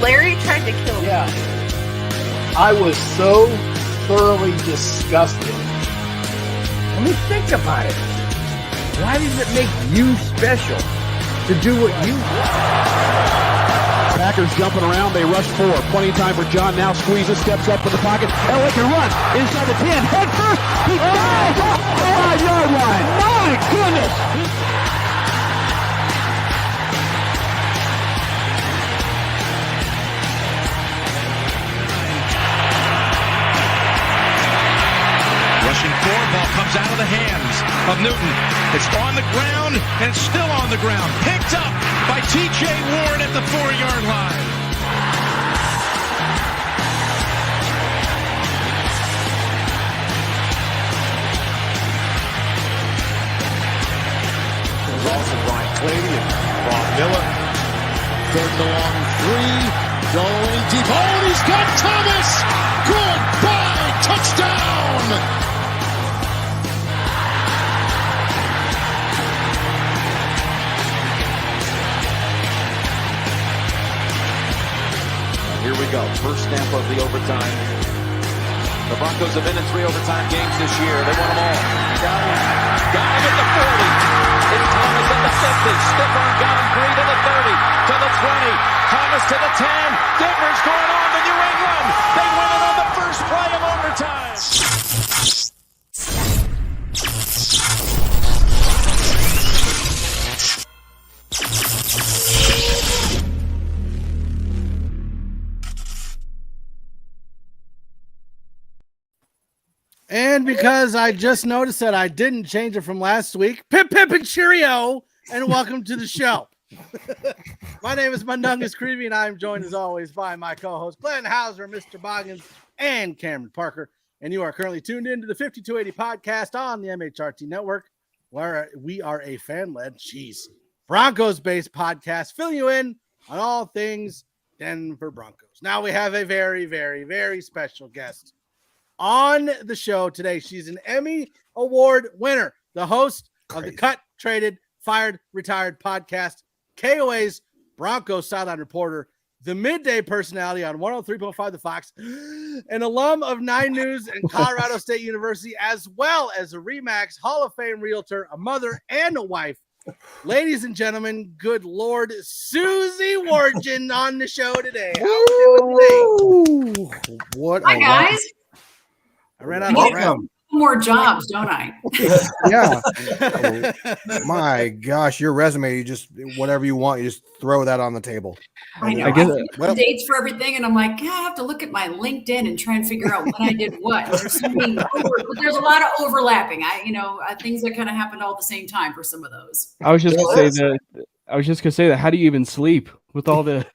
Larry tried to kill me. Yeah. I was so thoroughly disgusted. I mean, think about it. Why does it make you special to do what you do? Packers jumping around. They rush 4. Plenty of time for John. Now squeezes, steps up in the pocket. Elliott can run inside the 10. Head first. He dives off the 5-yard line. My goodness. Rushing forward, ball comes out of the hands of Newton. It's on the ground and still on the ground. Picked up by T.J. Ward at the 4-yard line. There's also Brian Clady and Bob Miller. 3rd and long 3. Going deep. Oh, and he's got Thomas. Goodbye. Touchdown. Here we go. First snap of the overtime. The Broncos have been in 3 overtime games this year. They won them all. Got him at the 40. It's Thomas at the 50. Stifford got him 3 to the 30. To the 20. Thomas to the 10. Denver's going on to New England. They win it on the first play of overtime. And because I just noticed that I didn't change it from last week, pip, pip, and cheerio, and welcome to the show. My name is Mundungus Creevy, and I'm joined as always by my co-host Glenn Hauser, Mr. Boggins, and Cameron Parker. And you are currently tuned into the 5280 podcast on the MHRT Network, where we are a fan-led, Broncos-based podcast, filling you in on all things Denver Broncos. Now we have a very, very, very special guest on the show today. She's an Emmy Award winner, the host of the Cut, Traded, Fired, Retired podcast, KOA's Broncos sideline reporter, the midday personality on 103.5 The Fox, an alum of 9 News and Colorado State University, as well as a RE/MAX Hall of Fame realtor, a mother, and a wife. Ladies and gentlemen, good Lord, Susie Wargin on the show today. How are you doing today? What? Hi, guys. I ran out of breath. More jobs, don't I? Yeah. Oh, my gosh, your resume, you just whatever you want, you just throw that on the table. I know. I get dates for everything, and I'm like, yeah, I have to look at my LinkedIn and try and figure out when I did what. There's a lot of overlapping. Things that kind of happened all at the same time for some of those. I was just gonna say that. How do you even sleep with all the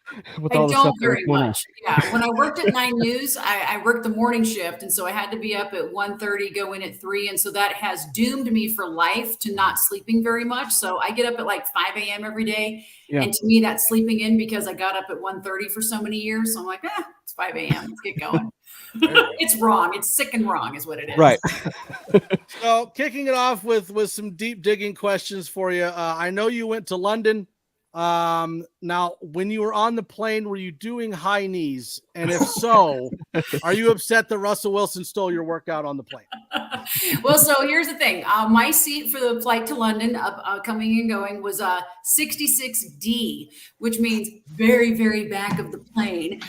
all the stuff? I don't very much. Yeah, when I worked at 9 News, I worked the morning shift, and so I had to be up at 1:30, go in at 3, and so that has doomed me for life to not sleeping very much. So I get up at like 5 a.m. every day, and to me that's sleeping in because I got up at 1:30 for so many years. So I'm like, it's 5 a.m. Let's get going. It's wrong. It's sick and wrong is what it is. Right. So kicking it off with some deep digging questions for you. I know you went to London. Now, when you were on the plane, were you doing high knees? And if so, are you upset that Russell Wilson stole your workout on the plane? Well, so here's the thing. My seat for the flight to London, coming and going, was 66D, which means very, very back of the plane.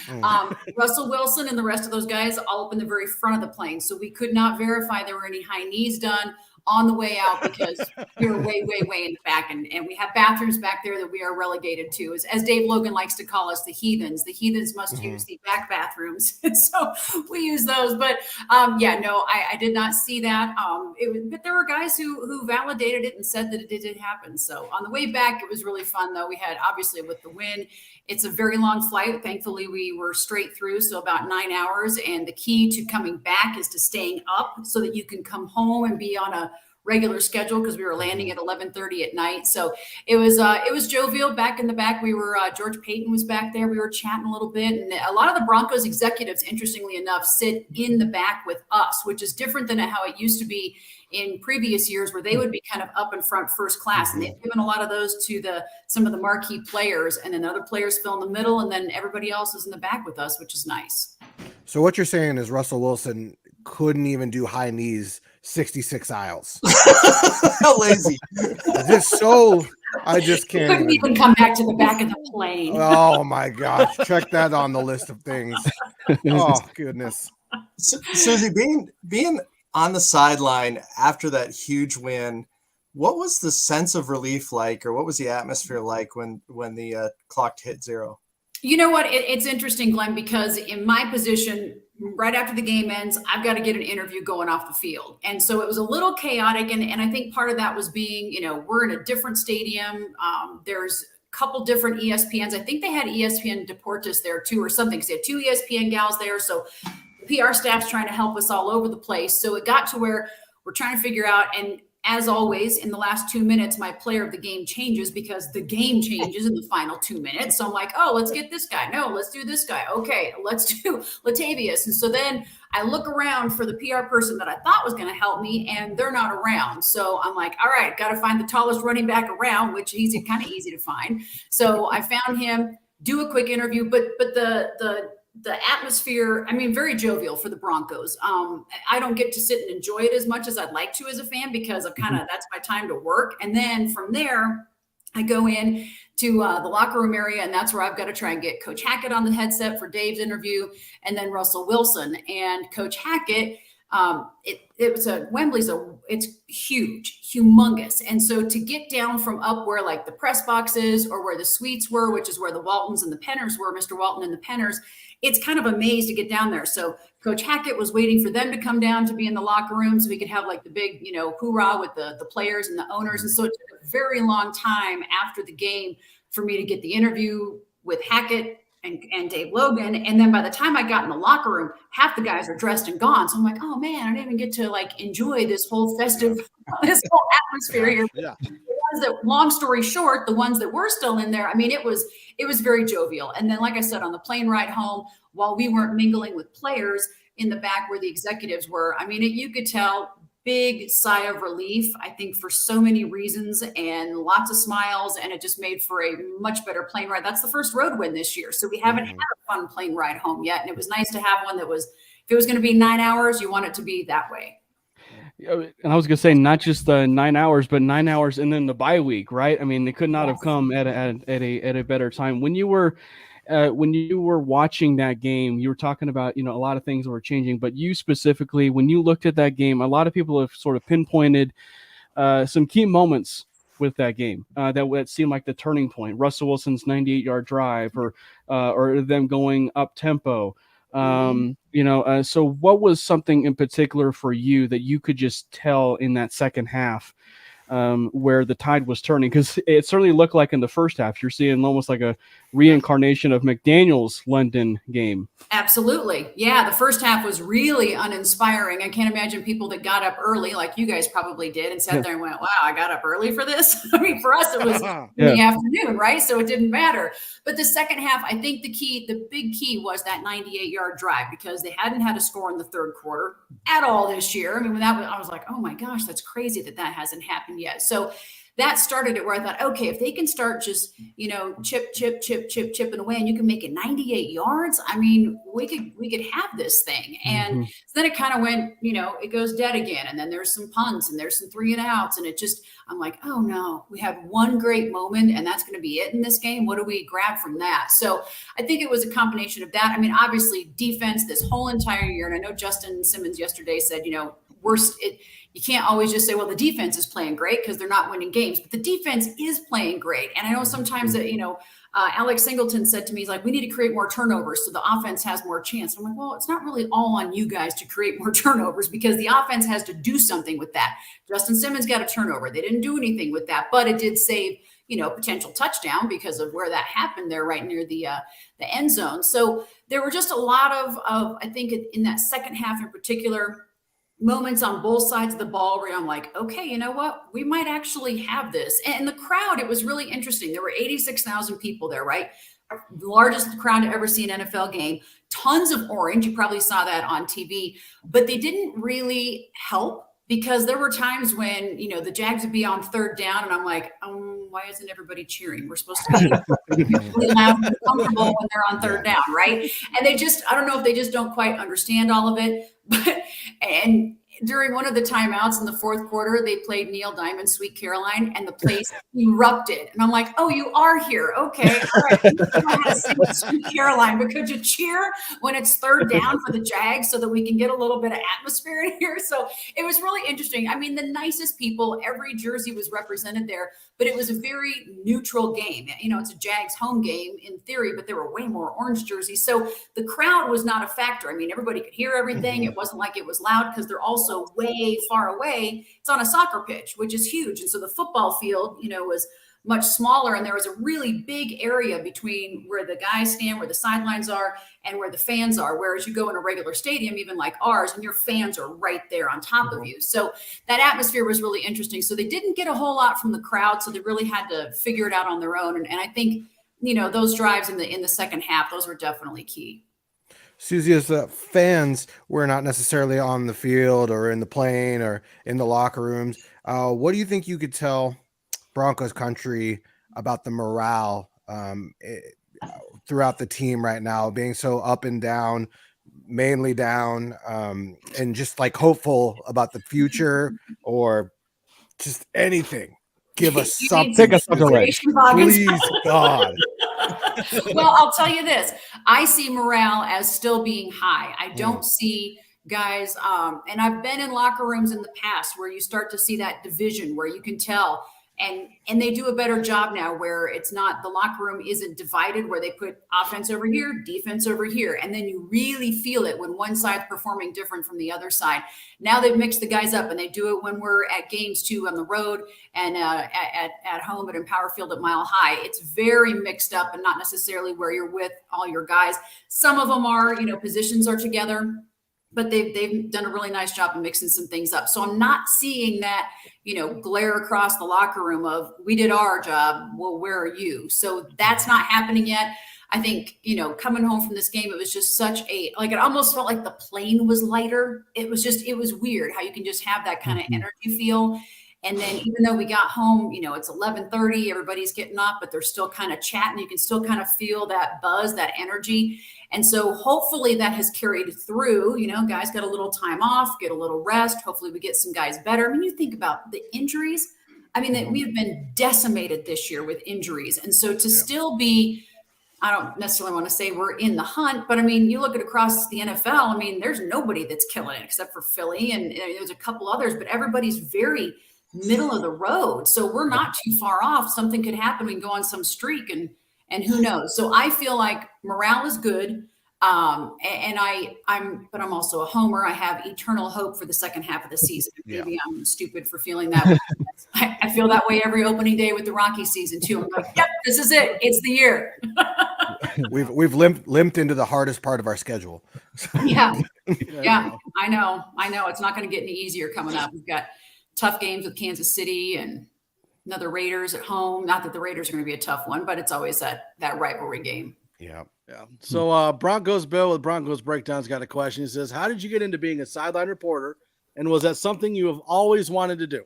Russell Wilson and the rest of those guys all up in the very front of the plane. So we could not verify there were any high knees done on the way out because we were way, way, way in the back. And we have bathrooms back there that we are relegated to. As Dave Logan likes to call us, the heathens. The heathens must use the back bathrooms. And so we use those. But I did not see that. But there were guys who validated it and said that it did happen. So on the way back, it was really fun, though. We had, obviously, with the win, it's a very long flight. Thankfully, we were straight through, so about 9 hours. And the key to coming back is to staying up so that you can come home and be on a regular schedule because we were landing at 11:30 at night. So it was jovial back in the back. We were George Payton was back there. We were chatting a little bit, and a lot of the Broncos executives, interestingly enough, sit in the back with us, which is different than how it used to be in previous years, where they would be kind of up in front first class, and they've given a lot of those to some of the marquee players, and then other players fill in the middle, and then everybody else is in the back with us, which is nice. So what you're saying is Russell Wilson couldn't even do high knees 66 aisles. How lazy! I just can't. Couldn't even come back to the back of the plane. Oh my gosh! Check that on the list of things. Oh goodness. Susie, being on the sideline after that huge win, what was the sense of relief like, or what was the atmosphere like when the clock hit 0? You know what? It's interesting, Glenn, because in my position, right after the game ends, I've got to get an interview going off the field. And so it was a little chaotic. And I think part of that was being, we're in a different stadium. There's a couple different ESPNs. I think they had ESPN Deportes there too, or something. Because they had 2 ESPN gals there. So the PR staff's trying to help us all over the place. So it got to where we're trying to figure out, and as always, in the last 2 minutes, my player of the game changes because the game changes in the final 2 minutes. So I'm like, oh, let's get this guy. No, let's do this guy. Okay, let's do Latavius. And so then I look around for the PR person that I thought was going to help me, and they're not around. So I'm like, all right, got to find the tallest running back around, which is kind of easy to find. So I found him, do a quick interview, but the atmosphere, very jovial for the Broncos. I don't get to sit and enjoy it as much as I'd like to as a fan, because of that's my time to work. And then from there, I go in to the locker room area, and that's where I've got to try and get Coach Hackett on the headset for Dave's interview, and then Russell Wilson. And Coach Hackett, it's huge, humongous. And so to get down from up where like the press box is, or where the suites were, which is where the Waltons and the Penners were, Mr. Walton and the Penners, it's kind of a maze to get down there. So Coach Hackett was waiting for them to come down to be in the locker room so we could have like the big, hoorah with the players and the owners. And so it took a very long time after the game for me to get the interview with Hackett and Dave Logan. And then by the time I got in the locker room, half the guys are dressed and gone. So I'm like, oh man, I didn't even get to like enjoy this whole festive, this whole atmosphere here. Yeah. Long story short, the ones that were still in there, it was very jovial. And then, like I said, on the plane ride home, while we weren't mingling with players in the back where the executives were, you could tell, big sigh of relief, I think, for so many reasons, and lots of smiles, and it just made for a much better plane ride. That's the first road win this year, so we haven't had a fun plane ride home yet, and it was nice to have one that was, if it was going to be 9 hours, you want it to be that way. And I was going to say, not just the 9 hours, but 9 hours and then the bye week, right? They could not have come at a better time. When you were watching that game, you were talking about, a lot of things were changing, but you specifically, when you looked at that game, a lot of people have sort of pinpointed some key moments with that game that seemed like the turning point. Russell Wilson's 98-yard drive, or them going up tempo. So what was something in particular for you that you could just tell in that second half where the tide was turning? Because it certainly looked like in the first half, you're seeing almost like a reincarnation of McDaniel's London game. Absolutely. Yeah. The first half was really uninspiring. I can't imagine people that got up early, like you guys probably did, and sat there and went, wow, I got up early for this. For us, it was in the afternoon, right? So it didn't matter. But the second half, I think the big key was that 98-yard drive, because they hadn't had a score in the third quarter at all this year. I was like, oh my gosh, that's crazy that hasn't happened yet. So that started it, where I thought, okay, if they can start just, chipping away, and you can make it 98 yards, we could have this thing. And so then it kind of went, it goes dead again. And then there's some punts and there's some 3 and outs. And I'm like, oh no, we have one great moment and that's going to be it in this game. What do we grab from that? So I think it was a combination of that. Obviously defense this whole entire year. And I know Justin Simmons yesterday said, you can't always just say, well, the defense is playing great because they're not winning games, but the defense is playing great. And I know sometimes that, Alex Singleton said to me, he's like, we need to create more turnovers so the offense has more chance. I'm like, well, it's not really all on you guys to create more turnovers, because the offense has to do something with that. Justin Simmons got a turnover. They didn't do anything with that, but it did save, potential touchdown because of where that happened there right near the end zone. So there were just a lot of I think in that second half in particular, moments on both sides of the ball where I'm like, okay, you know what? We might actually have this. And the crowd, it was really interesting. There were 86,000 people there, right? The largest crowd to ever see an NFL game. Tons of orange. You probably saw that on TV, but they didn't really help because there were times when, the Jags would be on third down and I'm like, why isn't everybody cheering? We're supposed to be really loud and comfortable when they're on third down, right? And I don't know if they just don't quite understand all of it, and during one of the timeouts in the fourth quarter, they played Neil Diamond's Sweet Caroline and the place erupted. And I'm like, oh, you are here. Okay. All right. I don't know how to sing Sweet Caroline, but could you cheer when it's third down for the Jags so that we can get a little bit of atmosphere in here? So it was really interesting. I mean, the nicest people, every jersey was represented there, but it was a very neutral game. It's a Jags home game in theory, but there were way more orange jerseys. So the crowd was not a factor. I mean, everybody could hear everything. It wasn't like it was loud because they're also way far away. It's on a soccer pitch, which is huge. And so the football field, was much smaller. And there was a really big area between where the guys stand, where the sidelines are, and where the fans are. Whereas you go in a regular stadium, even like ours, and your fans are right there on top of you. So that atmosphere was really interesting. So they didn't get a whole lot from the crowd. So they really had to figure it out on their own. And I think, those drives in the second half, those were definitely key. Susie, as fans, we're not necessarily on the field or in the plane or in the locker rooms. What do you think you could tell Broncos country about the morale throughout the team right now, being so up and down, mainly down, and just like hopeful about the future or just anything? Give us something. Take us away. Please, God. Well, I'll tell you this. I see morale as still being high. I don't see guys, and I've been in locker rooms in the past where you start to see that division where you can tell, and they do a better job now where it's not, the locker room isn't divided, where they put offense over here, defense over here. And then you really feel it when one side's performing different from the other side. Now they've mixed the guys up, and they do it when we're at games too, on the road and at home at Empower Field at Mile High. It's very mixed up and not necessarily where you're with all your guys. Some of them are, positions are together, but they've done a really nice job of mixing some things up. So I'm not seeing that, glare across the locker room of, we did our job, well, where are you? So that's not happening yet. I think, coming home from this game, it was just such it almost felt like the plane was lighter. It was weird how you can just have that kind of energy feel. And then even though we got home, it's 11:30, everybody's getting up, but they're still kind of chatting. You can still kind of feel that buzz, that energy. And so hopefully that has carried through, guys got a little time off, get a little rest. Hopefully we get some guys better. I mean, you think about the injuries. I mean, that we have been decimated this year with injuries. And so to still be, I don't necessarily want to say we're in the hunt, but I mean, you look at across the NFL, I mean, there's nobody that's killing it except for Philly. And there's a couple others, but everybody's very middle of the road. So we're not too far off. Something could happen. We can go on some streak and who knows? So I feel like morale is good. And I'm also a homer. I have eternal hope for the second half of the season. Maybe I'm stupid for feeling that way. I feel that way every opening day with the Rocky season too. I'm like, yep, this is it. It's the year. We've limped into the hardest part of our schedule. Yeah, I know. It's not going to get any easier coming up. We've got tough games with Kansas City and another Raiders at home. Not that the Raiders are going to be a tough one, but it's always that rivalry game. Yeah. So Broncos Bill with Broncos Breakdown's got a question. He says, how did you get into being a sideline reporter? And was that something you have always wanted to do?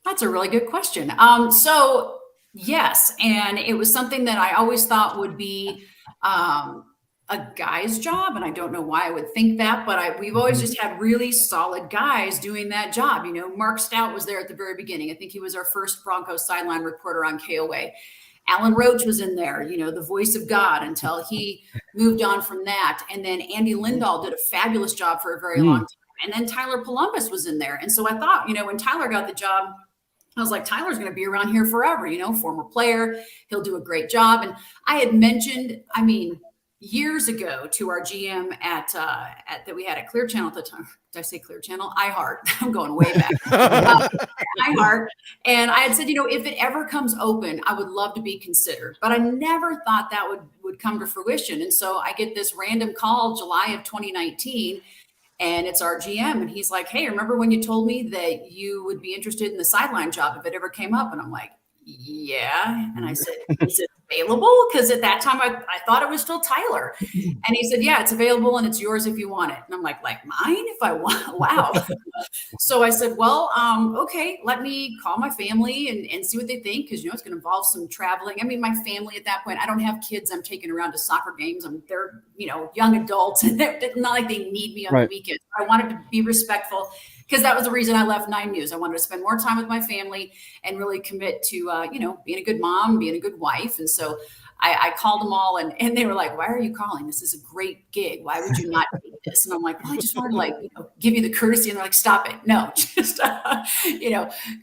That's a really good question. So yes, and it was something that I always thought would be a guy's job. And I don't know why I would think that, but we've always just had really solid guys doing that job. Mark Stout was there at the very beginning. I think he was our first Broncos sideline reporter on KOA. Alan Roach was in there, the voice of God, until he moved on from that. And then Andy Lindahl did a fabulous job for a very long time. And then Tyler Columbus was in there. And so I thought, when Tyler got the job, I was like, Tyler's going to be around here forever, former player. He'll do a great job. And I had mentioned, years ago to our GM at that we had at Clear Channel at the time. Did I say Clear Channel? iHeart. I'm going way back. iHeart. And I had said, if it ever comes open, I would love to be considered. But I never thought that would come to fruition. And so I get this random call July of 2019. and it's our GM. And he's like, hey, remember when you told me that you would be interested in the sideline job if it ever came up? And I'm like, yeah. And I said, is it available? Because at that time I thought it was still Tyler. And he said, yeah, it's available and it's yours if you want it. And I'm like mine if I want? Wow. So I said, well, okay, let me call my family and see what they think. Cause it's going to involve some traveling. I mean, my family at that point, I don't have kids I'm taking around to soccer games. They're, young adults, and it's not like they need me on the weekends. I wanted to be respectful, because that was the reason I left 9 News. I wanted to spend more time with my family and really commit to, being a good mom, being a good wife. And so I called them all, and they were like, why are you calling? This is a great gig. Why would you not take this? And I'm like, well, I just wanted to give you the courtesy. And they're like, stop it. No, just,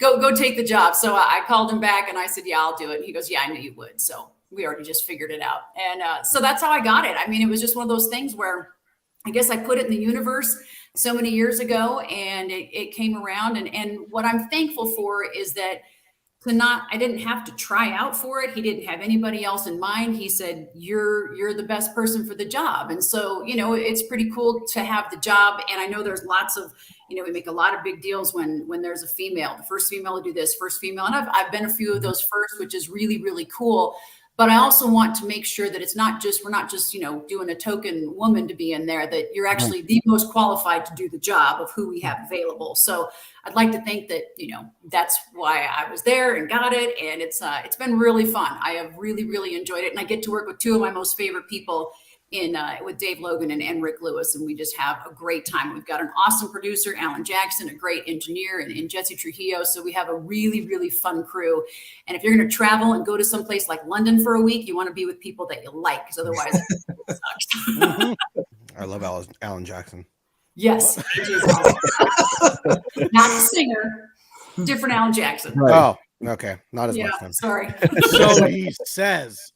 go take the job. So I called him back and I said, yeah, I'll do it. And he goes, yeah, I knew you would. So we already just figured it out. And so that's how I got it. I mean, it was just one of those things where I guess I put it in the universe so many years ago, and it came around. And what I'm thankful for is that I didn't have to try out for it. He didn't have anybody else in mind. He said, you're the best person for the job. And so, it's pretty cool to have the job. And I know there's lots of, we make a lot of big deals when there's a female, the first female to do this, first female. And I've been a few of those first, which is really, really cool. But I also want to make sure that we're not just, doing a token woman to be in there, that you're actually the most qualified to do the job of who we have available. So I'd like to think that, that's why I was there and got it. And it's been really fun. I have really, really enjoyed it. And I get to work with two of my most favorite people with Dave Logan and Rick Lewis. And we just have a great time. We've got an awesome producer, Alan Jackson, a great engineer, and Jesse Trujillo. So we have a really, really fun crew. And if you're going to travel and go to some place like London for a week, you want to be with people that you like, because otherwise it sucks. I love Alan Jackson. Yes. Not the singer, different Alan Jackson. Right. Oh, okay. Not as much then. Sorry. So he says.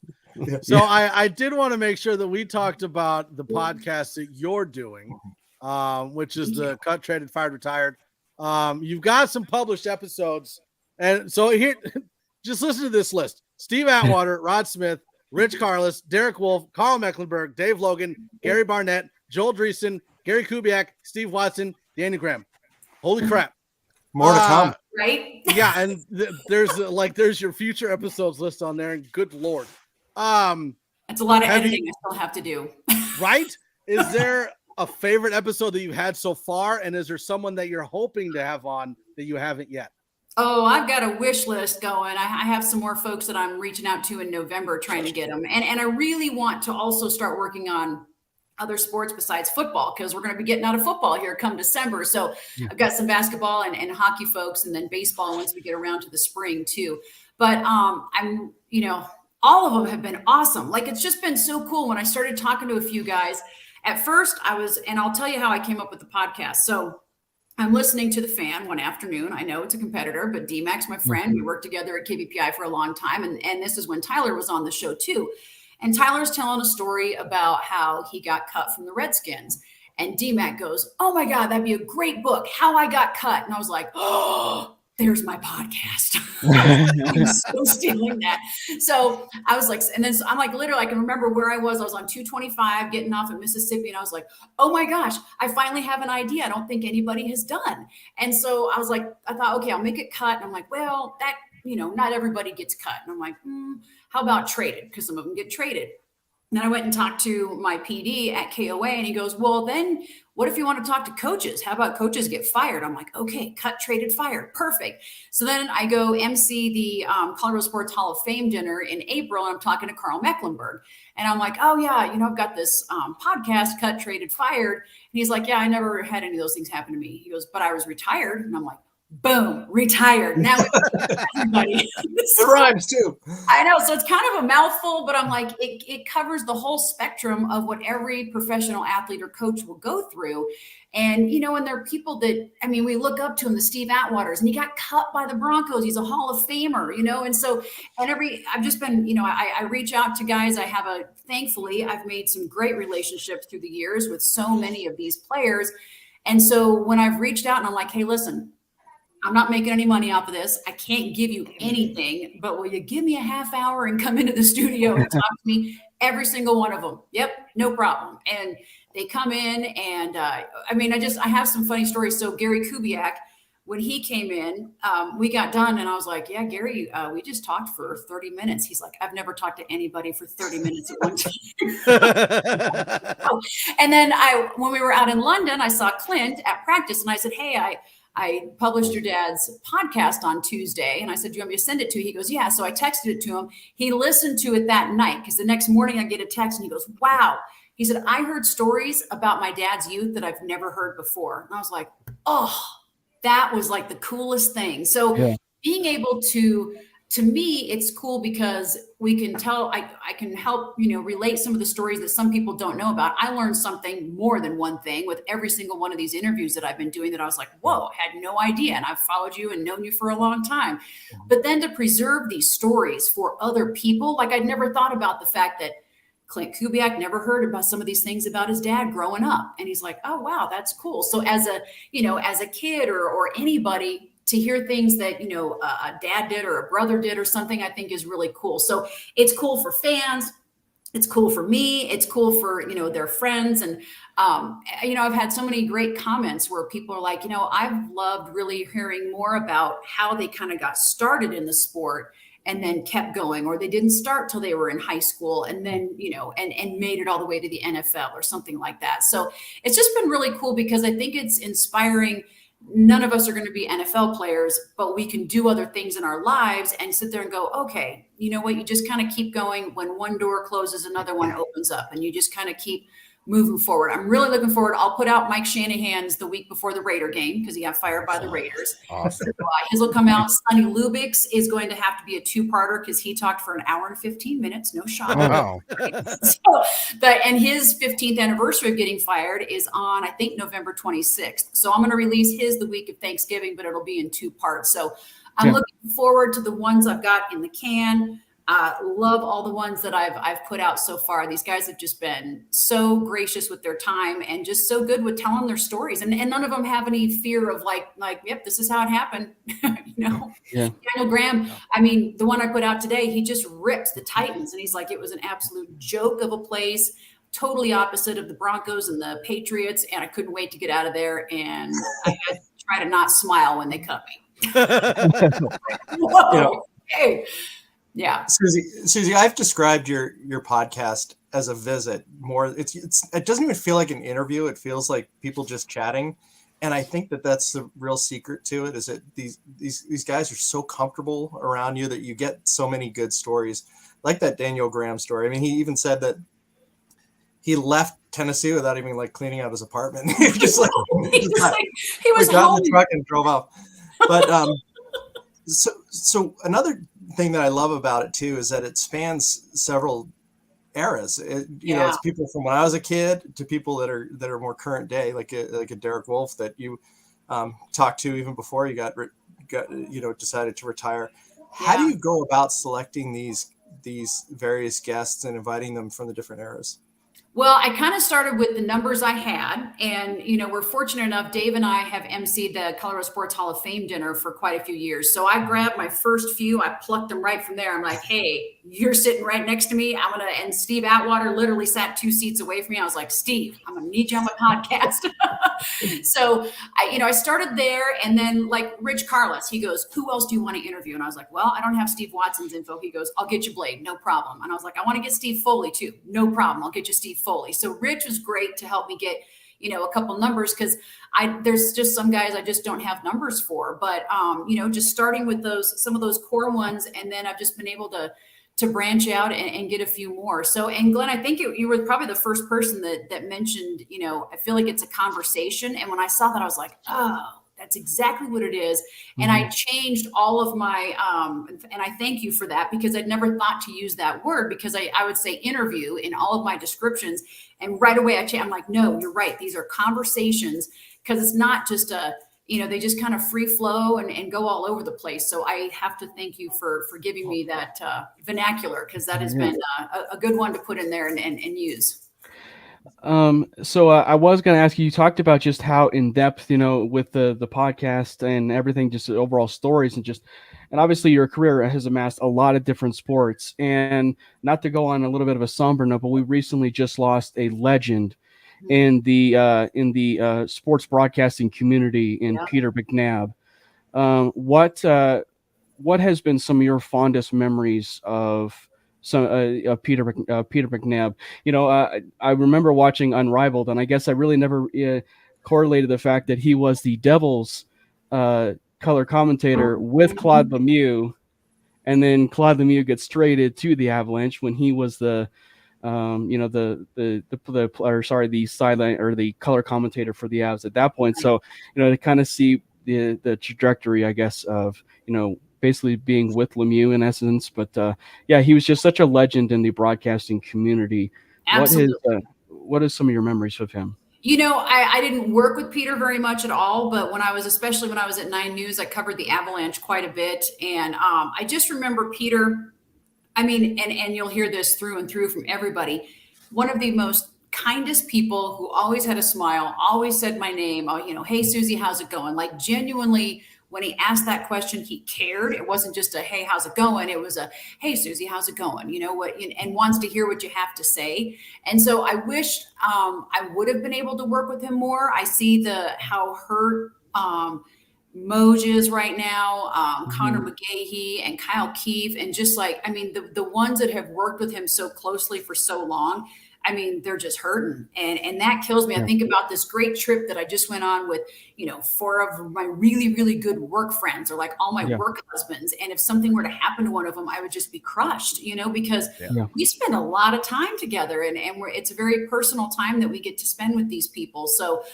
So I did want to make sure that we talked about the podcast that you're doing, which is the Cut, Traded, Fired, Retired. You've got some published episodes. And so here, just listen to this list. Steve Atwater, Rod Smith, Rich Karlis, Derek Wolf, Carl Mecklenburg, Dave Logan, Gary Barnett, Joel Dreesen, Gary Kubiak, Steve Watson, Danny Graham. Holy crap. More to come. Right? Yeah, and there's your future episodes list on there, and good Lord. It's a lot of editing I still have to do. Right? Is there a favorite episode that you've had so far? And is there someone that you're hoping to have on that you haven't yet? Oh, I've got a wish list going. I have some more folks that I'm reaching out to in November trying to get them. And I really want to also start working on other sports besides football, because we're going to be getting out of football here come December. So I've got some basketball and hockey folks, and then baseball once we get around to the spring too. But I'm, all of them have been awesome. Like, it's just been so cool. When I started talking to a few guys, at first and I'll tell you how I came up with the podcast. So I'm listening to The Fan one afternoon. I know it's a competitor, but D-Mac's my friend. We worked together at KBPI for a long time. And this is when Tyler was on the show too. And Tyler's telling a story about how he got cut from the Redskins. And D-Mac goes, oh my God, that'd be a great book, How I Got Cut. And I was like, oh, there's my podcast. I'm so stealing that. So I was like, and then I'm like, literally, I can remember where I was. I was on 225 getting off at Mississippi. And I was like, oh my gosh, I finally have an idea I don't think anybody has done. And so I was like, I thought, okay, I'll make it cut. And I'm like, well, that, not everybody gets cut. And I'm like, how about traded? Because some of them get traded. And then I went and talked to my PD at KOA, and he goes, well, then what if you want to talk to coaches? How about coaches get fired? I'm like, okay, cut, traded, fired. Perfect. So then I go MC the Colorado Sports Hall of Fame dinner in April, and I'm talking to Carl Mecklenburg. And I'm like, oh, yeah, I've got this podcast, Cut, Traded, Fired. And he's like, yeah, I never had any of those things happen to me. He goes, but I was retired. And I'm like, boom, retired. Now everybody. It rhymes too. I know. So it's kind of a mouthful, but I'm like, it covers the whole spectrum of what every professional athlete or coach will go through. And, and there are people that, we look up to him, the Steve Atwaters, and he got cut by the Broncos. He's a Hall of Famer, and so, I've just been, I reach out to guys. Thankfully, I've made some great relationships through the years with so many of these players. And so when I've reached out and I'm like, hey, listen, I'm not making any money off of this. I can't give you anything, but will you give me a half hour and come into the studio and talk to me? Every single one of them. Yep, no problem. And they come in and I have some funny stories. So Gary Kubiak, when he came in, we got done and I was like, yeah, Gary, we just talked for 30 minutes. He's like, I've never talked to anybody for 30 minutes at one time. And then when we were out in London, I saw Clint at practice and I said, hey, I published your dad's podcast on Tuesday. And I said, do you want me to send it to you? He goes, yeah. So I texted it to him. He listened to it that night because the next morning I get a text and he goes, wow. He said, I heard stories about my dad's youth that I've never heard before. And I was like, oh, that was like the coolest thing. So being able to me, it's cool because we can tell, I can help, relate some of the stories that some people don't know about. I learned something more than one thing with every single one of these interviews that I've been doing that I was like, whoa, I had no idea. And I've followed you and known you for a long time. But then to preserve these stories for other people, like I'd never thought about the fact that Clint Kubiak never heard about some of these things about his dad growing up. And he's like, oh, wow, that's cool. So as a kid or anybody, to hear things that, a dad did or a brother did or something, I think is really cool. So it's cool for fans. It's cool for me. It's cool for, their friends. And, I've had so many great comments where people are like, I've loved really hearing more about how they kind of got started in the sport and then kept going, or they didn't start till they were in high school and then, and made it all the way to the NFL or something like that. So it's just been really cool because I think it's inspiring. None of us are going to be NFL players, but we can do other things in our lives and sit there and go, okay, you know what? You just kind of keep going. When one door closes, another one opens up, and you just kind of keep moving forward. I'm really looking forward. I'll put out Mike Shanahan's the week before the Raider game because he got fired by the Raiders. Awesome. So, his will come out. Sonny Lubix is going to have to be a two-parter because he talked for an hour and 15 minutes. No shot. Wow. And his 15th anniversary of getting fired is on, I think, November 26th. So I'm going to release his the week of Thanksgiving, but it'll be in two parts. So I'm looking forward to the ones I've got in the can. Love all the ones that I've put out so far. These guys have just been so gracious with their time and just so good with telling their stories. And none of them have any fear of like, yep, this is how it happened. Daniel Graham, I mean, the one I put out today, he just rips the Titans. And he's like, it was an absolute joke of a place, totally opposite of the Broncos and the Patriots. And I couldn't wait to get out of there. And I had to try to not smile when they cut me. Whoa, hey. Yeah. Susie, I've described your podcast as a visit more. It doesn't even feel like an interview. It feels like people just chatting. And I think that's the real secret to it, is that these guys are so comfortable around you that you get so many good stories, like that Daniel Graham story. I mean, he even said that he left Tennessee without even cleaning out his apartment. He was just he was got home. in the truck and drove off. But so another thing that I love about it too is that it spans several eras. It's people from when I was a kid to people that are more current day, like a Derek Wolfe that you talked to even before you got decided to retire. How do you go about selecting these various guests and inviting them from the different eras? Well, I kind of started with the numbers I had, and we're fortunate enough. Dave and I have emceed the Colorado Sports Hall of Fame dinner for quite a few years. So I grabbed my first few, I plucked them right from there. I'm like, hey, you're sitting right next to me. And Steve Atwater literally sat 2 seats away from me. I was like, Steve, I'm gonna need you on my podcast. So I started there, and then Rich Carlos, he goes, who else do you want to interview? And I was like, well, I don't have Steve Watson's info. He goes, I'll get you Blade, no problem. And I was like, I want to get Steve Foley too, no problem. I'll get you Steve Foley. So Rich was great to help me get, a couple numbers, because there's just some guys I just don't have numbers for. But just starting with some of those core ones, and then I've just been able to branch out and get a few more. So, and Glenn, I think you were probably the first person that mentioned, I feel like it's a conversation. And when I saw that, I was like, oh, that's exactly what it is. And I changed all of my, and I thank you for that, because I'd never thought to use that word, because I would say interview in all of my descriptions. And right away I'm like, no, you're right. These are conversations, because it's not just they just kind of free flow and go all over the place. So I have to thank you for giving me that vernacular, because that has been a good one to put in there and use. So I was going to ask you talked about just how in depth, with the podcast and everything, just overall stories and obviously your career has amassed a lot of different sports. And not to go on a little bit of a somber note, but we recently just lost a legend in the sports broadcasting community in Yeah. Peter McNabb. What has been some of your fondest memories of Peter McNabb? I remember watching Unrivaled, and I guess I really never correlated the fact that he was the Devils color commentator with Claude Lemieux, and then Claude Lemieux gets traded to the Avalanche when he was the sideline or the color commentator for the Avs at that point. So, to kind of see the trajectory, I guess, of, basically being with Lemieux in essence. But he was just such a legend in the broadcasting community. Absolutely. What is some of your memories of him? I didn't work with Peter very much at all, but especially when I was at 9 News, I covered the Avalanche quite a bit. And I just remember Peter, and you'll hear this through and through from everybody, one of the most kindest people who always had a smile, always said my name, hey, Susie, how's it going? Like, genuinely, when he asked that question, he cared. It wasn't just a, hey, how's it going? It was a, hey, Susie, how's it going? And wants to hear what you have to say. And so I wish I would have been able to work with him more. I see how hurt Moj is right now, Connor McGahey and Kyle Keefe, and just the ones that have worked with him so closely for so long, they're just hurting. And that kills me. I think about this great trip that I just went on with, 4 of my really, really good work friends, or like all my work husbands. And if something were to happen to one of them, I would just be crushed, because we spend a lot of time together, and it's a very personal time that we get to spend with these people. So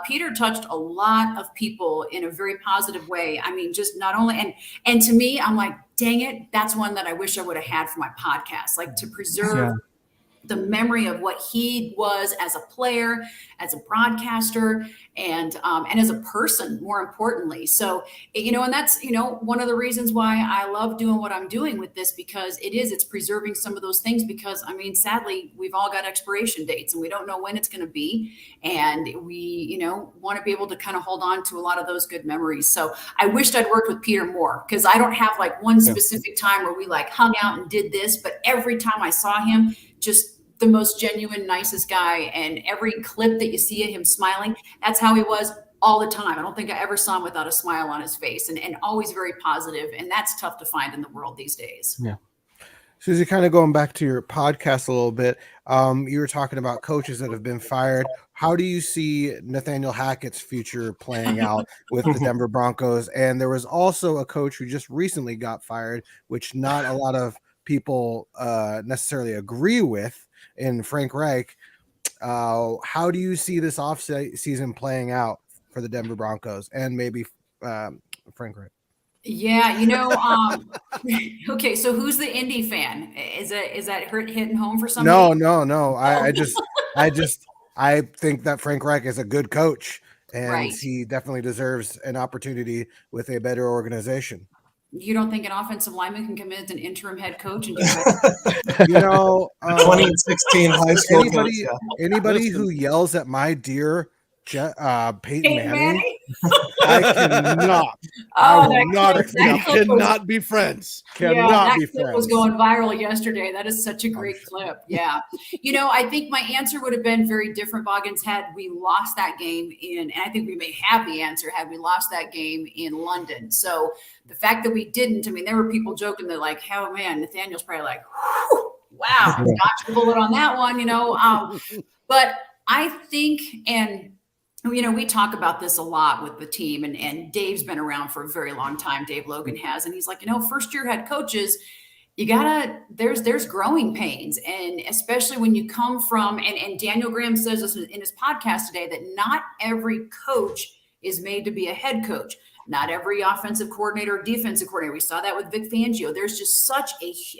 Peter touched a lot of people in a very positive way. Just not only, and to me, I'm like, dang it, that's one that I wish I would have had for my podcast, like to preserve the memory of what he was as a player, as a broadcaster, and as a person, more importantly. So, and that's, one of the reasons why I love doing what I'm doing with this, because it's preserving some of those things, because sadly, we've all got expiration dates and we don't know when it's going to be. And we, want to be able to kind of hold on to a lot of those good memories. So I wished I'd worked with Peter more, because I don't have like one specific time where we like hung out and did this, but every time I saw him, just the most genuine, nicest guy. And every clip that you see of him smiling, that's how he was all the time. I don't think I ever saw him without a smile on his face, and always very positive. And that's tough to find in the world these days. Yeah. Susie, kind of going back to your podcast a little bit, you were talking about coaches that have been fired. How do you see Nathaniel Hackett's future playing out with the Denver Broncos? And there was also a coach who just recently got fired, which not a lot of people necessarily agree with, in Frank Reich. How do you see this off season playing out for the Denver Broncos and maybe Frank Reich? Yeah, okay. So who's the Indy fan? Is that hitting home for somebody? No. I think that Frank Reich is a good coach, and he definitely deserves an opportunity with a better organization. You don't think an offensive lineman can come in as an interim head coach and do 2016 high school anybody who yells at my dear Peyton Manning, I cannot. Cannot be friends. Cannot be friends. Clip was going viral yesterday. That is such a great clip. Yeah. I think my answer would have been very different, Boggins, had we lost that game and I think we may have the answer had we lost that game in London. So the fact that we didn't, there were people joking that like, oh man, Nathaniel's probably like, wow, dodged a bullet on that one, but I think, and we talk about this a lot with the team, and Dave's been around for a very long time. Dave Logan has, and he's like, first year head coaches, there's growing pains. And especially when you come from, and Daniel Graham says this in his podcast today, that not every coach is made to be a head coach. Not every offensive coordinator or defensive coordinator. We saw that with Vic Fangio. There's just such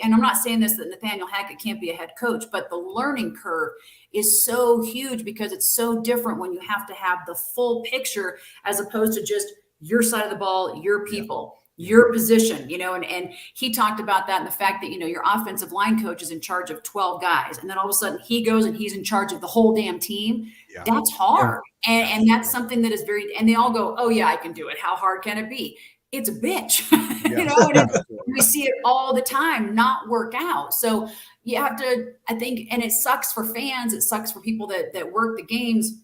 and I'm not saying this that Nathaniel Hackett can't be a head coach, but the learning curve is so huge because it's so different when you have to have the full picture as opposed to just your side of the ball, your people, your position, and he talked about that and the fact that, your offensive line coach is in charge of 12 guys. And then all of a sudden he goes and he's in charge of the whole damn team. Yeah. That's hard. Yeah. And that's something that is and they all go, oh yeah, I can do it. How hard can it be? it's a bitch. Yeah. You know, and we see it all the time not work out. So you have to, I think, and it sucks for fans. It sucks for people that work the games,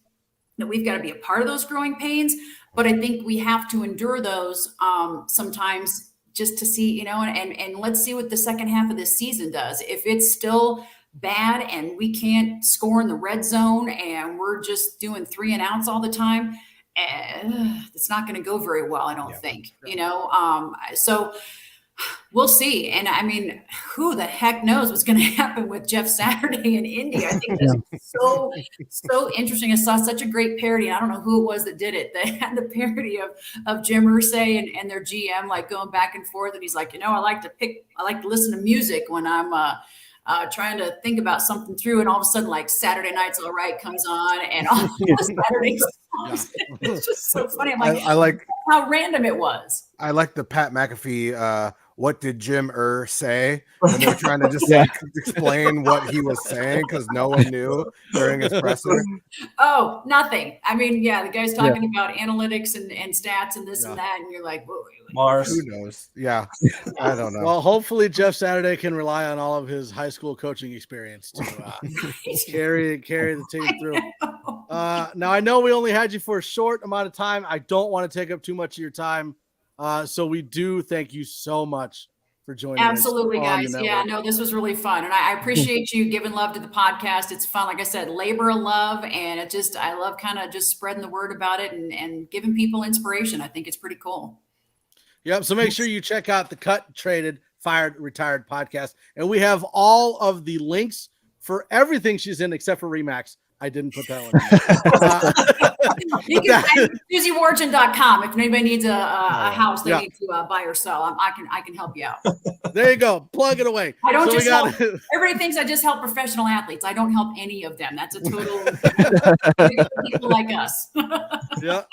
that we've got to be a part of those growing pains. But I think we have to endure those sometimes just to see, you know, and let's see what the second half of this season does. If it's still bad and we can't score in the red zone and we're just doing 3 and outs all the time, it's not going to go very well, I don't think, you know. So we'll see. And I mean, who the heck knows what's going to happen with Jeff Saturday in Indy? I think that's so interesting. I saw such a great parody. I don't know who it was that did it. They had the parody of Jim Irsay and their GM, like going back and forth. And he's like, you know, I like to listen to music when I'm trying to think about something through, and all of a sudden, like Saturday Night's All Right comes on, and all the Saturday songs. It's just so funny. I'm like, I like how random it was. I like the Pat McAfee. What did Jim say? And they were trying to just like explain what he was saying because no one knew during his presser. Oh, nothing. I mean, yeah, the guy's talking about analytics and stats and this and that, and you're like, whoa, Mars. Who knows? Yeah, I don't know. Well, hopefully Jeff Saturday can rely on all of his high school coaching experience to carry the team through. Now, I know we only had you for a short amount of time. I don't want to take up too much of your time. So we do thank you so much for joining Absolutely, us. guys. Yeah, no, this was really fun. And I appreciate you giving love to the podcast. It's fun. Like I said, labor of love. And I love kind of just spreading the word about it and giving people inspiration. I think it's pretty cool. Yep. So make sure you check out the Cut, Traded, Fired, Retired podcast. And we have all of the links for everything she's in except for Remax. I didn't put that one. You can find SusieWargin.com if anybody needs a house they need to buy or sell. I can help you out. There you go. Plug it away. I don't just help. Everybody thinks I just help professional athletes. I don't help any of them. That's a total people like us. Yeah.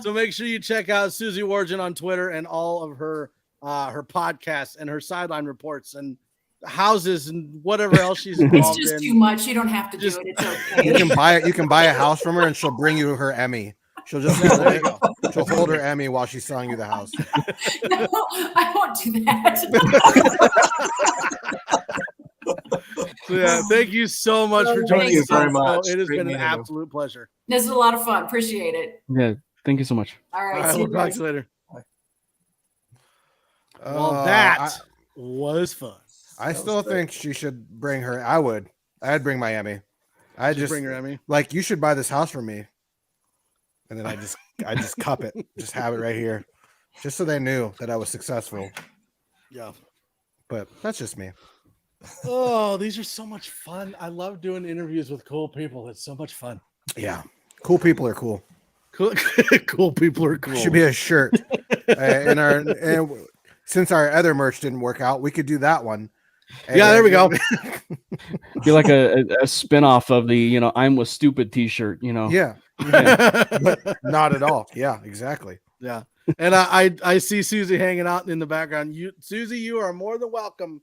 So make sure you check out Susie Wargin on Twitter and all of her podcasts and her sideline reports and houses and whatever else she's involved in. It's just too much. You don't have to do it. It's okay. You can buy a house from her and she'll bring you her Emmy. She'll just she'll hold her Emmy while she's selling you the house. No, I won't do that. So yeah, thank you so much for joining us. Very much. It has been an absolute pleasure. This is a lot of fun. Appreciate it. Yeah, thank you so much. All right, see we'll talk to you later. Well, that was fun. I still think she should bring her. I'd bring my Emmy. I'd just bring her Emmy. Like, you should buy this house for me. And then I just cup it. Just have it right here. Just so they knew that I was successful. Yeah. But that's just me. Oh, these are so much fun. I love doing interviews with cool people. It's so much fun. Yeah. Cool people are cool. Cool people are cool. Should be a shirt. And since our other merch didn't work out, we could do that one. Yeah, there we go. Be like a spin-off of the, I'm was stupid t-shirt, Yeah. But not at all. Yeah, exactly. Yeah. And I see Susie hanging out in the background. Susie, you are more than welcome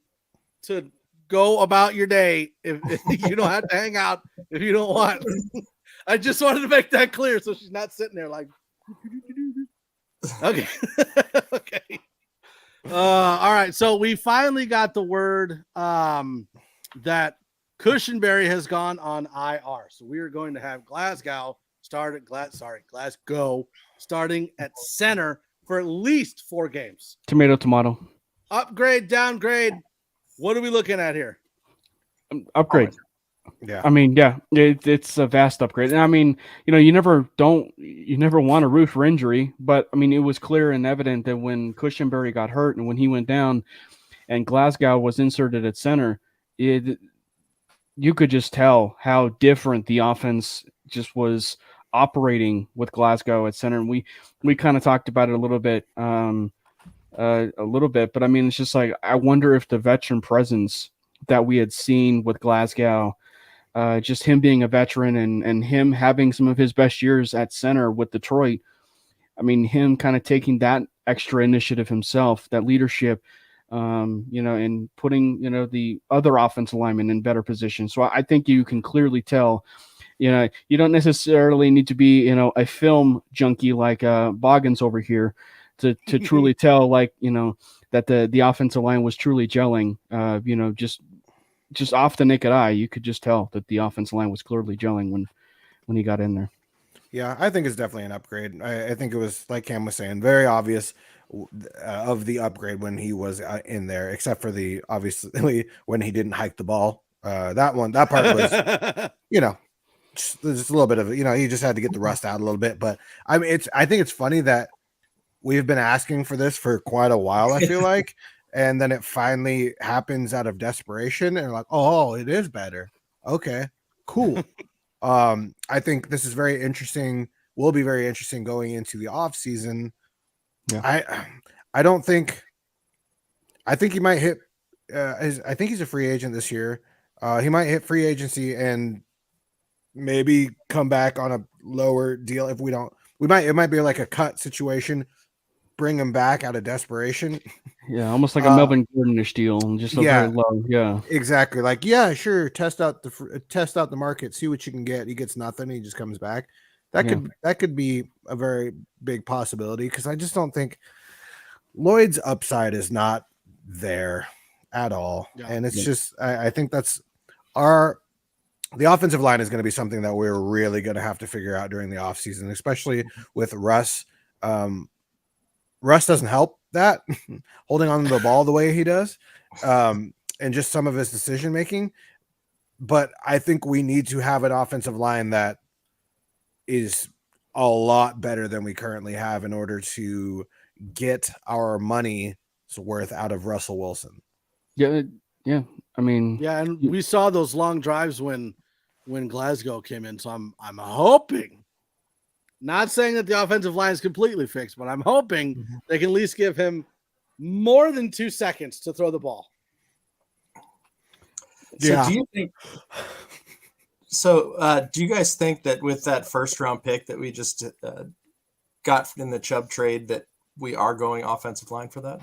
to go about your day. If you don't have to hang out if you don't want. I just wanted to make that clear so she's not sitting there like okay. Okay. All right. So we finally got the word that Cushenberry has gone on IR. So we are going to have Glasgow starting at center for at least 4 games. Tomato. Upgrade, downgrade. What are we looking at here? Upgrade. Yeah. I mean, yeah, it's a vast upgrade. And I mean, you never want to root for injury, but I mean, it was clear and evident that when Cushenberry got hurt and when he went down and Glasgow was inserted at center, you could just tell how different the offense just was operating with Glasgow at center. And we kind of talked about it a little bit, but I mean, it's just like, I wonder if the veteran presence that we had seen with Glasgow, just him being a veteran and him having some of his best years at center with Detroit. I mean, him kind of taking that extra initiative himself, that leadership, and putting, the other offensive linemen in better position. So I think you can clearly tell you don't necessarily need to be, a film junkie like Boggins over here to truly tell, like, that the offensive line was truly gelling. Just off the naked eye, you could just tell that the offensive line was clearly gelling when he got in there. Yeah, I think it's definitely an upgrade. I think it was, like Cam was saying, very obvious of the upgrade when he was in there, except for obviously when he didn't hike the ball. That part was, just a little bit of, he just had to get the rust out a little bit. But I mean, I think it's funny that we've been asking for this for quite a while, I feel like, and then it finally happens out of desperation, and like, oh, it is better. Okay, cool. I think this is very interesting. Will be very interesting going into the off season. Yeah. I think he might hit. I think he's a free agent this year. He might hit free agency and maybe come back on a lower deal. If we don't, it might be like a cut situation. Bring him back out of desperation. Yeah, almost like a Melvin Gordon-ish deal, and just very low. Yeah, exactly. Like, yeah, sure. Test out the market, see what you can get. He gets nothing. He just comes back. That could be a very big possibility, because I just don't think Lloyd's upside is not there at all. Yeah. And it's just, I think that's the offensive line is going to be something that we're really going to have to figure out during the offseason, especially with Russ. Russ doesn't help that holding on to the ball the way he does, and just some of his decision making. But I think we need to have an offensive line that is a lot better than we currently have in order to get our money's worth out of Russell Wilson. Yeah. I mean, and we saw those long drives when Glasgow came in. So I'm hoping. Not saying that the offensive line is completely fixed, but I'm hoping they can at least give him more than 2 seconds to throw the ball. So do you think? So do you guys think that with that first round pick that we just got in the Chubb trade, that we are going offensive line for that?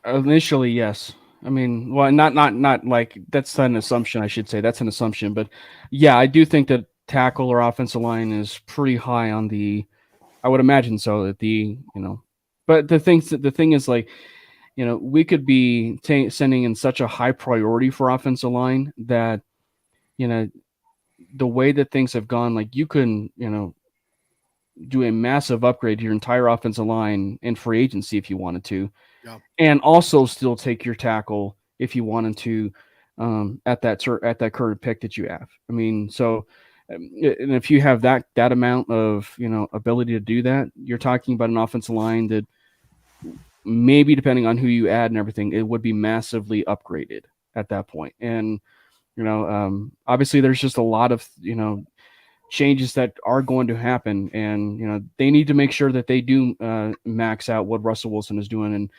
Initially, yes. I mean, well, not like that's an assumption. I should say that's an assumption, but yeah, I do think that tackle or offensive line is pretty high on the. I would imagine so. That but the thing is, like, we could be sending in such a high priority for offensive line that, the way that things have gone, like you can, do a massive upgrade to your entire offensive line in free agency if you wanted to, and also still take your tackle if you wanted to, at that current pick that you have. I mean, so, and if you have that amount of, ability to do that, you're talking about an offensive line that maybe, depending on who you add and everything, it would be massively upgraded at that point. And, obviously there's just a lot of, changes that are going to happen, and, they need to make sure that they do max out what Russell Wilson is doing, and,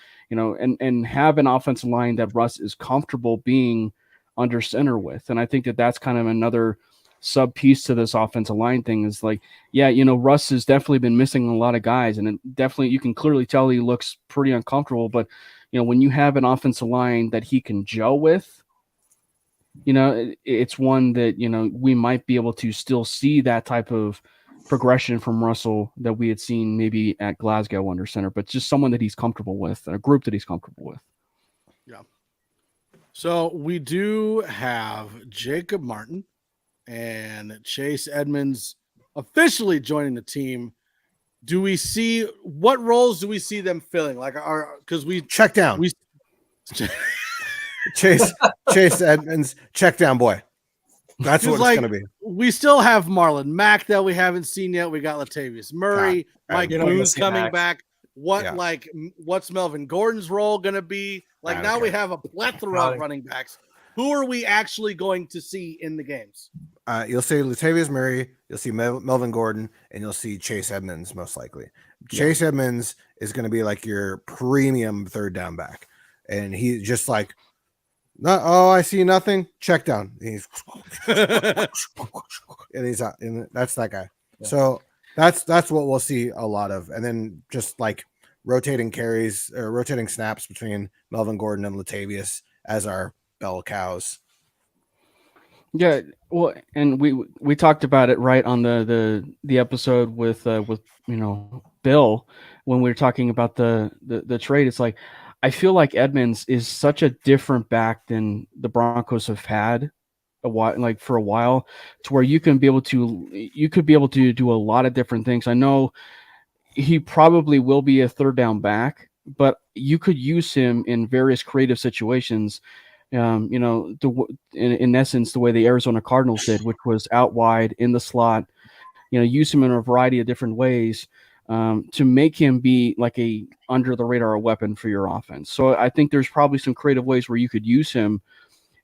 and have an offensive line that Russ is comfortable being under center with. And I think that that's kind of another sub piece to this offensive line thing is like, Russ has definitely been missing a lot of guys, and it definitely, you can clearly tell he looks pretty uncomfortable, but when you have an offensive line that he can gel with, it's one that, we might be able to still see that type of progression from Russell that we had seen maybe at Glasgow under center, but just someone that he's comfortable with, a group that he's comfortable with. Yeah. So we do have Jacob Martin and Chase Edmonds officially joining the team. Do we see what roles do we see them filling? Like, because we check down. Chase Edmonds, check down boy. That's what it's going to be. We still have Marlon Mack that we haven't seen yet. We got Latavius Murray, Mike Boone's coming back. What's Melvin Gordon's role going to be? Like, now we have a plethora of running backs. Who are we actually going to see in the games? You'll see Latavius Murray, you'll see Melvin Gordon, and you'll see Chase Edmonds most likely. Chase Edmonds is going to be like your premium third down back, and he's just like, I see nothing. Check down. And he's out, and that's that guy. Yeah. So that's what we'll see a lot of, and then just like rotating carries or rotating snaps between Melvin Gordon and Latavius as our bell cows. Yeah, well, and we talked about it right on the episode with Bill when we were talking about the trade. It's like I feel like Edmonds is such a different back than the Broncos have had for a while, to where you could be able to do a lot of different things. I know he probably will be a third down back, but you could use him in various creative situations. In essence, the way the Arizona Cardinals did, which was out wide in the slot, use him in a variety of different ways to make him be like a under the radar weapon for your offense. So I think there's probably some creative ways where you could use him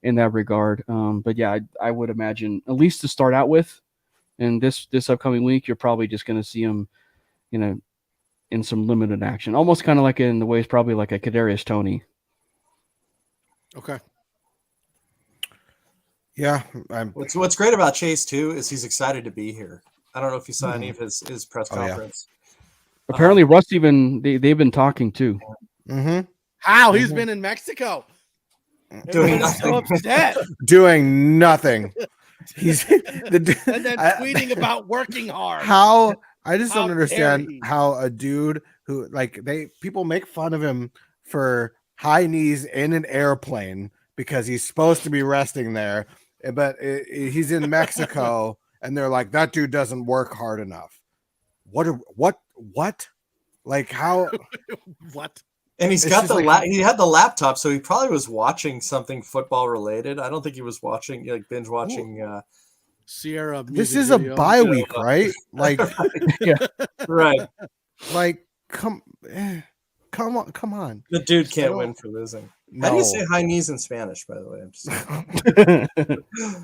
in that regard. But yeah, I would imagine, at least to start out with, and this upcoming week, you're probably just going to see him, in some limited action, almost kind of like in the ways probably like a Kadarius Toney. Okay. Yeah. What's great about Chase too is he's excited to be here. I don't know if you saw any of his press conference. Yeah. Apparently, Russ they've been talking too. Mm-hmm. How he's been in Mexico doing nothing. So upset. Doing nothing. He's and then tweeting about working hard. I just don't understand how a dude who people make fun of him for high knees in an airplane because he's supposed to be resting there, but he's in Mexico and they're like, that dude doesn't work hard enough. What? Like how? What? And he's got he had the laptop, so he probably was watching something football related. I don't think he was watching binge watching. Sierra. This is a bye week, right? Like, yeah, right. Like, come on. The dude can't win for losing. No. How do you say high knees in Spanish, by the way? I'm just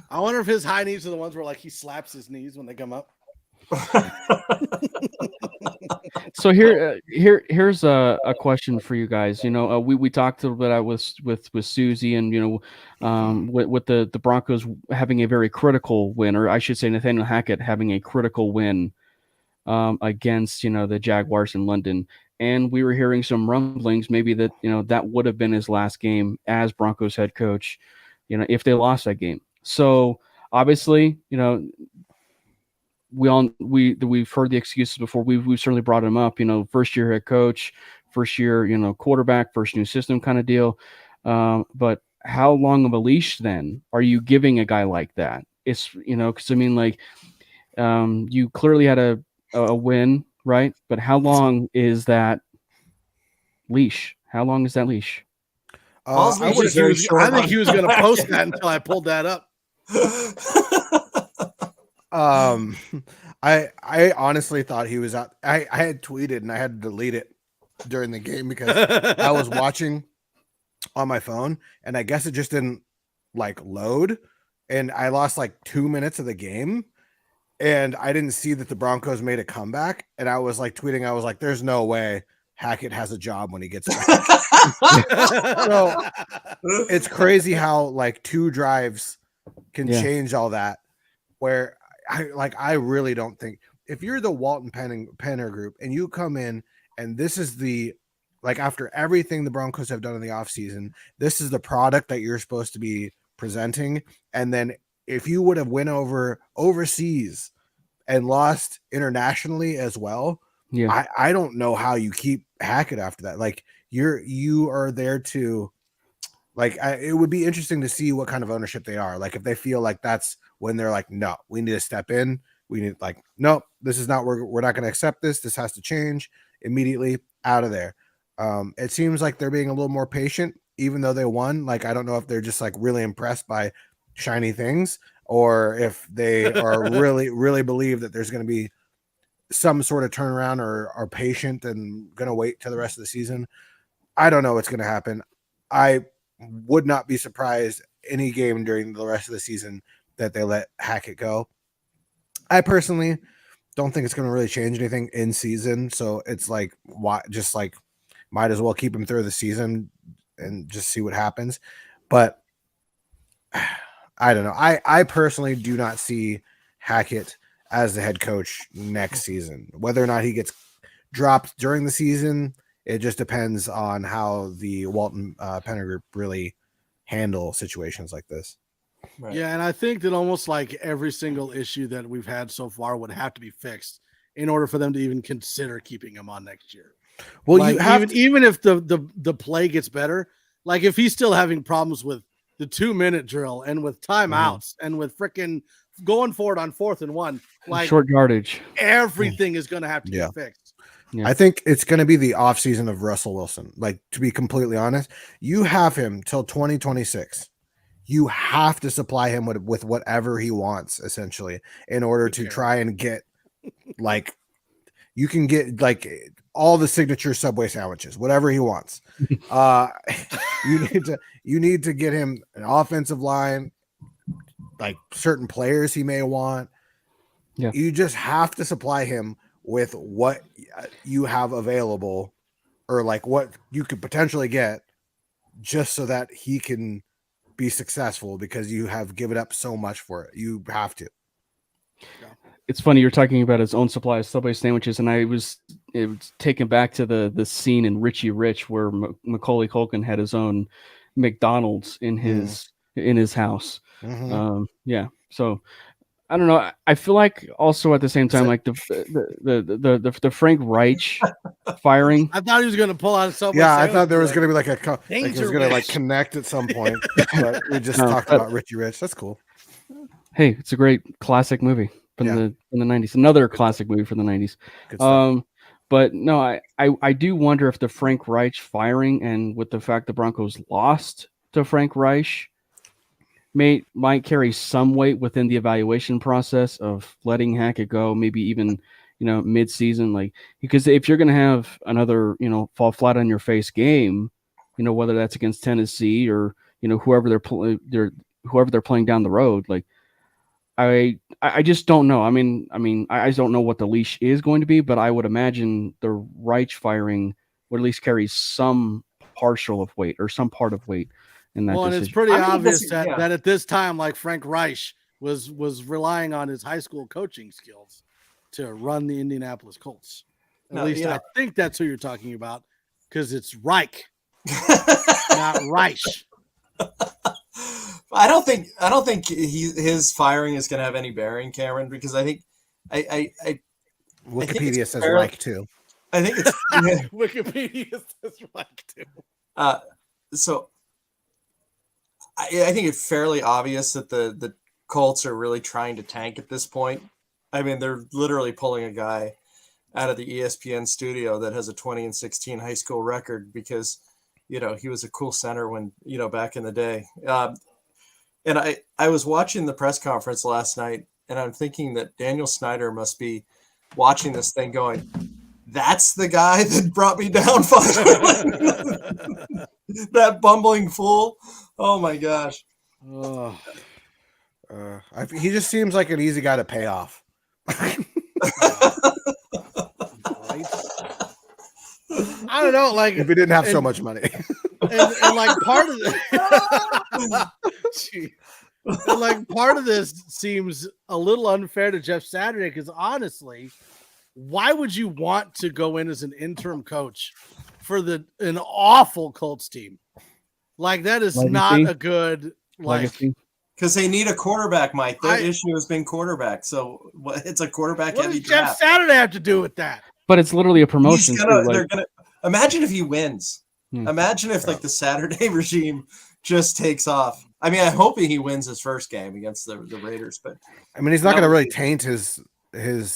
I wonder if his high knees are the ones where he slaps his knees when they come up. So here's a question for you guys. We talked a little bit with Susie and with the Broncos having a very critical win, or I should say Nathaniel Hackett having a critical win against the Jaguars in London, and we were hearing some rumblings maybe that that would have been his last game as Broncos head coach, if they lost that game. So obviously we've heard the excuses before. We've certainly brought him up. First year head coach, first year quarterback, first new system kind of deal. But how long of a leash then are you giving a guy like that? It's because you clearly had a win, right? But how long is that leash? How long is that leash? I think he was going to post that until I pulled that up. I honestly thought he was out. I had tweeted and I had to delete it during the game because I was watching on my phone and I guess it just didn't load, and I lost 2 minutes of the game and I didn't see that the Broncos made a comeback, and I was tweeting, I was like, there's no way Hackett has a job when he gets back. So it's crazy how 2 drives can change all that, where I really don't think, if you're the Walton Penner group and you come in and this is the after everything the Broncos have done in the offseason, this is the product that you're supposed to be presenting, and then if you would have went overseas and lost internationally as well, I don't know how you keep Hackett after that. You are there to it would be interesting to see what kind of ownership they are. If they feel that's when they're no, we need to step in. We need no, this is not, we're not going to accept this. This has to change immediately, out of there. It seems like they're being a little more patient, even though they won. I don't know if they're just really impressed by shiny things, or if they are really, really believe that there's going to be some sort of turnaround, or are patient and going to wait till the rest of the season. I don't know what's going to happen. I would not be surprised any game during the rest of the season that they let Hackett go. I personally don't think it's going to really change anything in season. So it's might as well keep him through the season and just see what happens. But I don't know. I personally do not see Hackett as the head coach next season. Whether or not he gets dropped during the season, it just depends on how the Walton Penner group really handle situations like this. Right. Yeah, and I think that almost like every single issue that we've had so far would have to be fixed in order for them to even consider keeping him on next year. Well, like you have even if the play gets better, like if he's still having problems with the 2-minute drill and with timeouts and with freaking going forward on 4th and 1, like short yardage, everything is going to have to get fixed. Yeah. I think it's going to be the offseason of Russell Wilson. Like, to be completely honest, you have him till 2026. You have to supply him with whatever he wants, essentially, in order to try and get, like, you can get, like, all the signature Subway sandwiches, whatever he wants. You need to get him an offensive line, like certain players he may want. Yeah. You just have to supply him with what you have available, or like what you could potentially get, just so that he can be successful, because you have given up so much for it. You have to. It's funny you're talking about his own supply of Subway sandwiches, and it was taken back to the scene in Richie Rich where Macaulay Culkin had his own McDonald's in his house. Yeah, so I don't know. I feel like also at the same time, like the Frank Reich firing. I thought he was going to pull out a Subway. Yeah, I thought there was going to be like it was going to Rich. connect at some point, but we just talked about Richie Rich. That's cool. Hey, it's a great classic movie from the 90s. Another classic movie from the 90s. But no, I do wonder if the Frank Reich firing, and with the fact the Broncos lost to Frank Reich, might carry some weight within the evaluation process of letting Hackett go, maybe even, mid-season, like, because if you're going to have another, fall flat on your face game, whether that's against Tennessee or, whoever they're playing down the road, like, I just don't know. I mean, I don't know what the leash is going to be, but I would imagine the Reich firing would at least carry some partial of weight or some part of weight in that decision. And it's pretty obvious that at this time, like, Frank Reich was relying on his high school coaching skills to run the Indianapolis Colts. At least I think that's who you're talking about, because it's Reich, not Reich. I don't think his firing is going to have any bearing, Cameron, because I think Wikipedia says Reich too. I think it's Wikipedia says Reich too. So I think it's fairly obvious that the Colts are really trying to tank at this point. I mean, they're literally pulling a guy out of the ESPN studio that has a 20-16 high school record because, he was a cool center when, back in the day. And I was watching the press conference last night, and I'm thinking that Daniel Snyder must be watching this thing going, that's the guy that brought me down 5. That bumbling fool. Oh my gosh. He just seems like an easy guy to pay off. I don't know, like, if he didn't have so much money. and like part of part of this seems a little unfair to Jeff Saturday, because honestly, why would you want to go in as an interim coach for an awful Colts team? Like, that is not a good legacy. Because they need a quarterback, Mike. Their issue has been quarterback. So it's a quarterback heavy draft. What does Jeff Saturday have to do with that? But it's literally a promotion. Imagine if he wins. Imagine if the Saturday regime just takes off. I mean, I hope he wins his first game against the Raiders, but I mean, he's not going to really taint his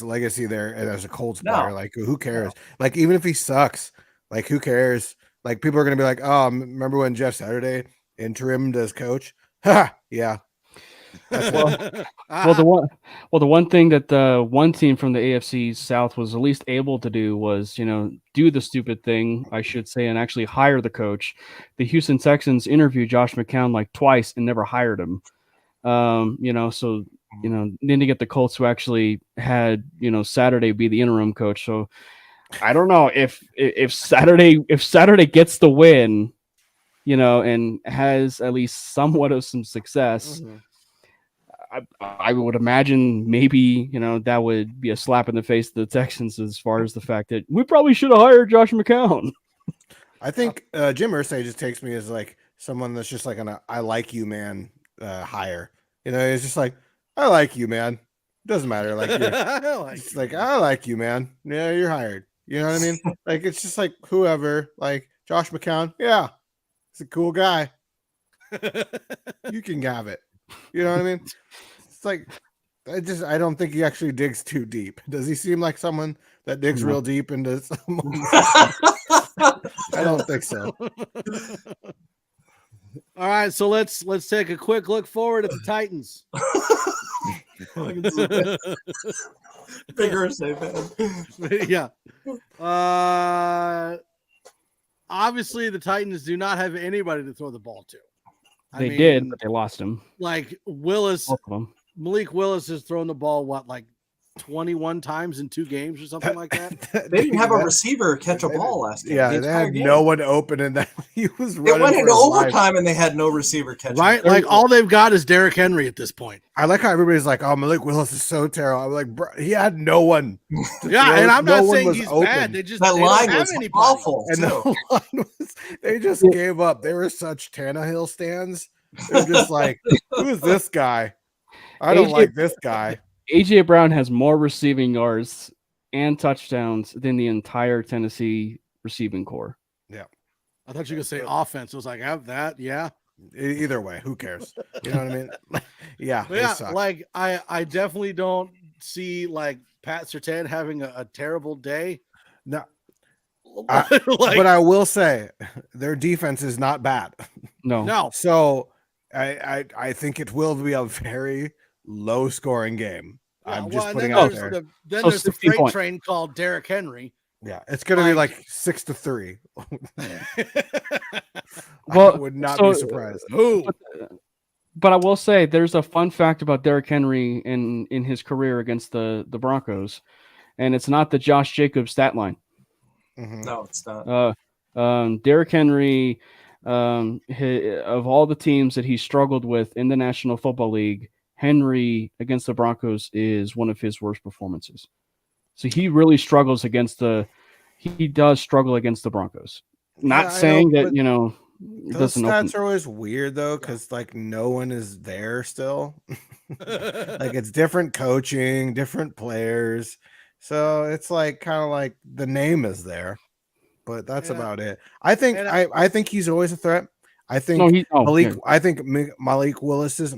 legacy there as a Colts player. Like, who cares? Like, even if he sucks, like, who cares? Like, people are going to be like, oh, remember when Jeff Saturday interimed as coach? Ha! Yeah. The one thing that the one team from the AFC South was at least able to do was, do the stupid thing, I should say, and actually hire the coach. The Houston Texans interviewed Josh McCown like twice and never hired him. Then to get the Colts who actually had, Saturday be the interim coach. So I don't know if Saturday gets the win, and has at least somewhat of some success. Mm-hmm. I would imagine maybe, that would be a slap in the face of the Texans as far as the fact that we probably should have hired Josh McCown. I think Jim Irsay just takes me as like someone that's just like I like you, man, hire. You know, it's just like, I like you, man. Doesn't matter. Like, I like you, man. Yeah, you're hired. You know what I mean? Like, it's just like whoever, like Josh McCown. Yeah, he's a cool guy. You can have it. You know what I mean? It's like, I don't think he actually digs too deep. Does he seem like someone that digs real deep into someone? I don't think so. All right, so let's take a quick look forward at the Titans. Vigorous, yeah. Obviously, the Titans do not have anybody to throw the ball to. They did, but they lost him. Like Willis, Both of them. Malik Willis has thrown the ball, like 21 times in 2 games or something like that? They didn't have a receiver catch a ball last game. Yeah, they had no one open, and that he was running. It went into overtime, and they had no receiver catch. Right, like all they've got is Derrick Henry at this point. I like how everybody's like, "Oh, Malik Willis is so terrible." I'm like, bro, he had no one. Yeah, and I'm not saying he's bad. They just that line was anybody. awful. And the line was, they just gave up. They were such Tannehill stands. They're just like, who is this guy? I don't like this guy. A.J. Brown has more receiving yards and touchdowns than the entire Tennessee receiving core. Yeah. I thought you were going to say offense. I was like, have that. Yeah. Either way, who cares? You know what I mean? Yeah. Like I definitely don't see like Pat Surtain having a terrible day. No. But I will say their defense is not bad. No. So I think it will be a very low scoring game. Yeah, I'm just putting out there. Then there's the freight train called Derrick Henry. Yeah, it's going to be like 6-3. Well, I would not be surprised. But I will say there's a fun fact about Derrick Henry in his career against the Broncos, and it's not the Josh Jacobs stat line. Mm-hmm. No, it's not. Derrick Henry, of all the teams that he struggled with in the National Football League, Henry against the Broncos is one of his worst performances. So he really struggles he does struggle against the Broncos. Not saying that, those stats are always weird though, because like no one is there still. Like it's different coaching, different players. So it's like kind of like the name is there, but that's about it. I think I think he's always a threat. I think I think Malik Willis's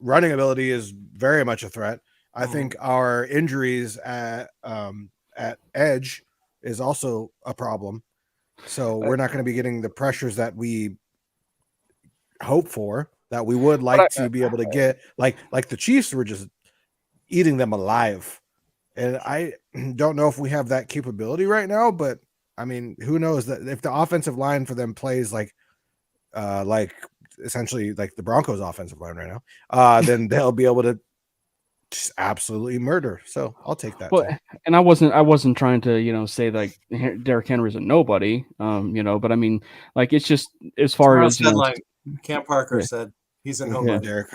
running ability is very much a threat. I think our injuries at edge is also a problem. So we're not going to be getting the pressures that we hope for, that we would like to be able to get. Like the Chiefs were just eating them alive. And I don't know if we have that capability right now, but I mean, who knows that if the offensive line for them plays like essentially like the Broncos offensive line right now, then they'll be able to just absolutely murder. So I'll take that. Well, and I wasn't trying to, say like Derrick Henry's a nobody, but I mean, like, it's just as far as Cam Parker said he's a nobody. Derrick,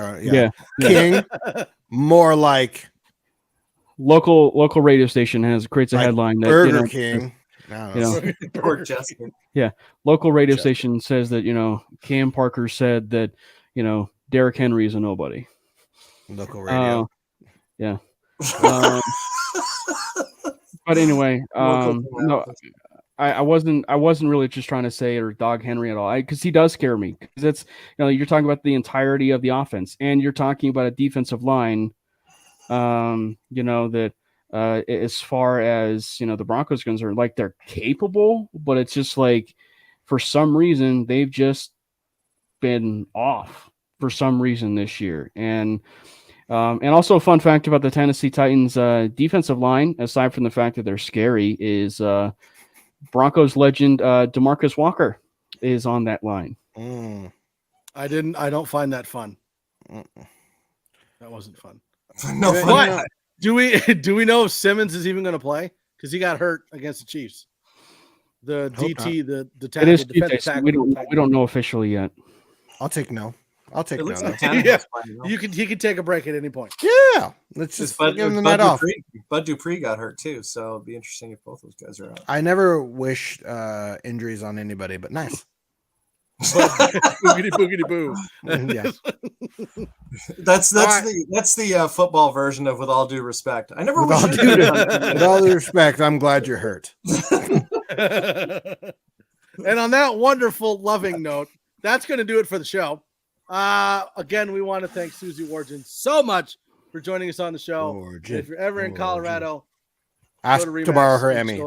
King, more like local radio station creates a like headline that Burger King. Or Justin. Yeah, local radio station says that Cam Parker said that Derrick Henry is a nobody. Local radio. Yeah. But anyway, no, I wasn't really just trying to say or dog Henry at all, because he does scare me. Because it's you're talking about the entirety of the offense, and you're talking about a defensive line. That as far as the Broncos are concerned, like they're capable, but it's just like for some reason they've just been off for some reason this year. And also a fun fact about the Tennessee Titans defensive line, aside from the fact that they're scary, is Broncos legend DeMarcus Walker is on that line. I don't find that fun. That wasn't fun. No fun. Do we know if Simmons is even going to play? Because he got hurt against the Chiefs. The DT, the tackle, it is defensive tackle. We don't know officially yet. I'll take no. I'll take no. He could take a break at any point. Yeah, let's just give him the night off. Bud Dupree got hurt too, so it'd be interesting if both those guys are out. I never wish injuries on anybody, but nice. Boogity boogity boo. Yes. That's right. the football version of with all due respect. I never With wish all, it. with all due respect, I'm glad you're hurt. And on that wonderful, loving note, that's going to do it for the show. Again, we want to thank Susie Wargin so much for joining us on the show. Wargin, If you're ever in Colorado, ask go to to Remax borrow her and Emmy.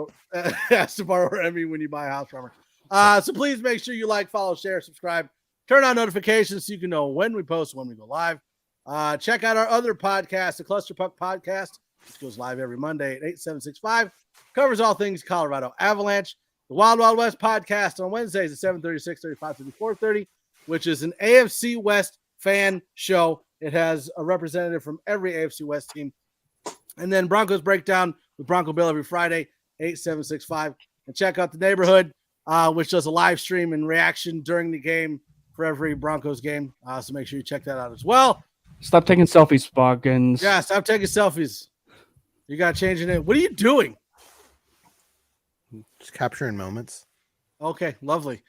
ask to borrow her Emmy when you buy a house from her. So please make sure you like, follow, share, subscribe, turn on notifications so you can know when we post, when we go live. Check out our other podcast, the Cluster Puck Podcast, which goes live every Monday at 8765. Covers all things Colorado Avalanche. The Wild Wild West Podcast on Wednesdays at 7:30, 6:30, 5:30, 4:30, which is an AFC West fan show. It has a representative from every AFC West team. And then Broncos Breakdown with Bronco Bill every Friday, 8765. And check out The Neighborhood, which does a live stream and reaction during the game for every Broncos game. So make sure you check that out as well. Stop taking selfies, Boggins. Yeah, stop taking selfies. You got to change your name. What are you doing? Just capturing moments. Okay, lovely.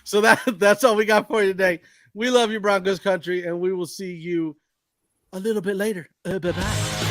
So that's all we got for you today. We love you, Broncos country, and we will see you a little bit later. Bye-bye.